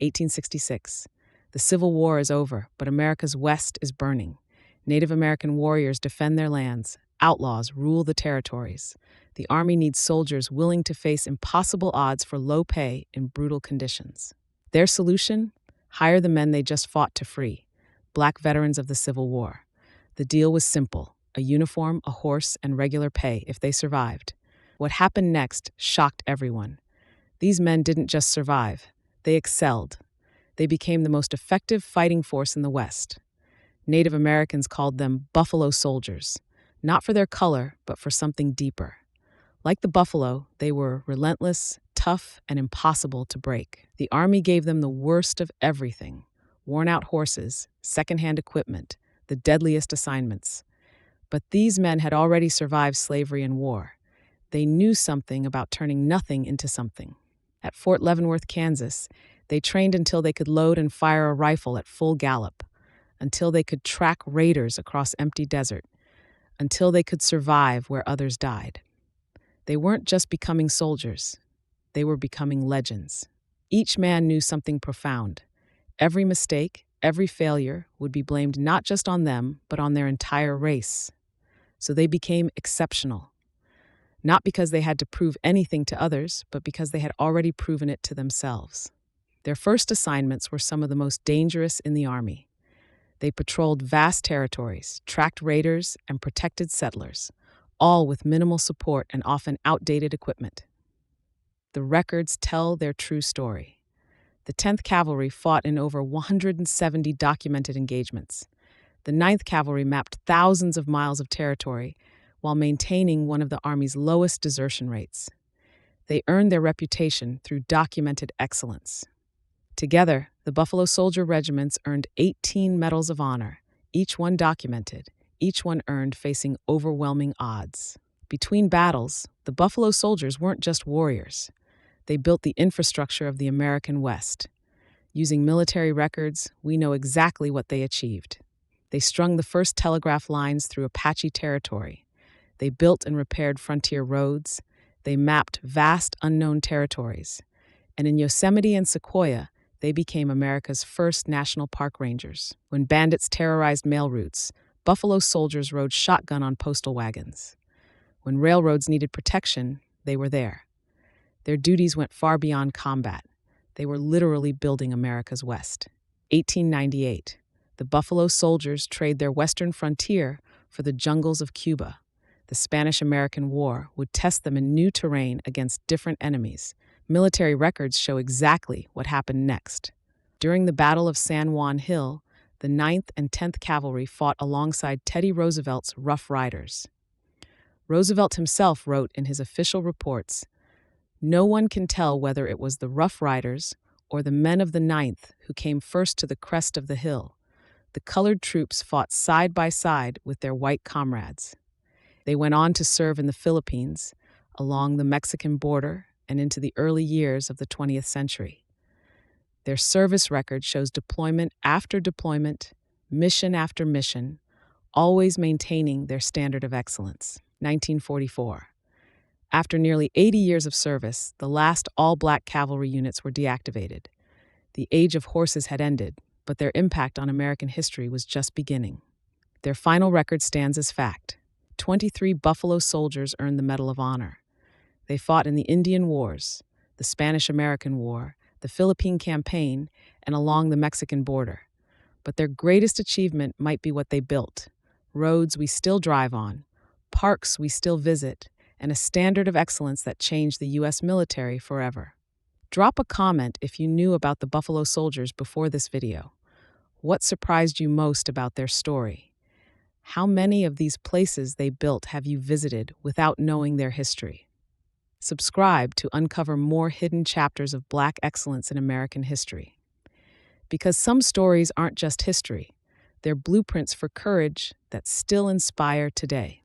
1866. The Civil War is over, but America's West is burning. Native American warriors defend their lands. Outlaws rule the territories. The Army needs soldiers willing to face impossible odds for low pay in brutal conditions. Their solution? Hire the men they just fought to free, Black veterans of the Civil War. The deal was simple: a uniform, a horse, and regular pay if they survived. What happened next shocked everyone. These men didn't just survive, they excelled. They became the most effective fighting force in the West. Native Americans called them buffalo soldiers, not for their color, but for something deeper. Like the buffalo, they were relentless, tough, and impossible to break. The Army gave them the worst of everything: worn-out horses, second-hand equipment, the deadliest assignments. But these men had already survived slavery and war. They knew something about turning nothing into something. At Fort Leavenworth, Kansas, they trained until they could load and fire a rifle at full gallop, until they could track raiders across empty desert, until they could survive where others died. They weren't just becoming soldiers, they were becoming legends. Each man knew something profound. Every mistake, every failure would be blamed not just on them, but on their entire race. So they became exceptional. Not because they had to prove anything to others, but because they had already proven it to themselves. Their first assignments were some of the most dangerous in the Army. They patrolled vast territories, tracked raiders, and protected settlers, all with minimal support and often outdated equipment. The records tell their true story. The 10th Cavalry fought in over 170 documented engagements. The 9th Cavalry mapped thousands of miles of territory while maintaining one of the Army's lowest desertion rates. They earned their reputation through documented excellence. Together, the Buffalo Soldier regiments earned 18 Medals of Honor, each one documented, each one earned facing overwhelming odds. Between battles, the Buffalo Soldiers weren't just warriors. They built the infrastructure of the American West. Using military records, we know exactly what they achieved. They strung the first telegraph lines through Apache territory. They built and repaired frontier roads. They mapped vast unknown territories. And in Yosemite and Sequoia, they became America's first national park rangers. When bandits terrorized mail routes, Buffalo Soldiers rode shotgun on postal wagons. When railroads needed protection, they were there. Their duties went far beyond combat. They were literally building America's West. 1898. The Buffalo Soldiers trade their western frontier for the jungles of Cuba. The Spanish-American War would test them in new terrain against different enemies. Military records show exactly what happened next. During the Battle of San Juan Hill, the 9th and 10th Cavalry fought alongside Teddy Roosevelt's Rough Riders. Roosevelt himself wrote in his official reports, "No one can tell whether it was the Rough Riders or the men of the 9th who came first to the crest of the hill. The colored troops fought side by side with their white comrades." They went on to serve in the Philippines, along the Mexican border, and into the early years of the 20th century. Their service record shows deployment after deployment, mission after mission, always maintaining their standard of excellence. 1944. After nearly 80 years of service, the last all-black cavalry units were deactivated. The age of horses had ended, but their impact on American history was just beginning. Their final record stands as fact. 23 Buffalo Soldiers earned the Medal of Honor. They fought in the Indian Wars, the Spanish-American War, the Philippine Campaign, and along the Mexican border. But their greatest achievement might be what they built: roads we still drive on, parks we still visit, and a standard of excellence that changed the U.S. military forever. Drop a comment if you knew about the Buffalo Soldiers before this video. What surprised you most about their story? How many of these places they built have you visited without knowing their history? Subscribe to uncover more hidden chapters of Black excellence in American history. Because some stories aren't just history, they're blueprints for courage that still inspire today.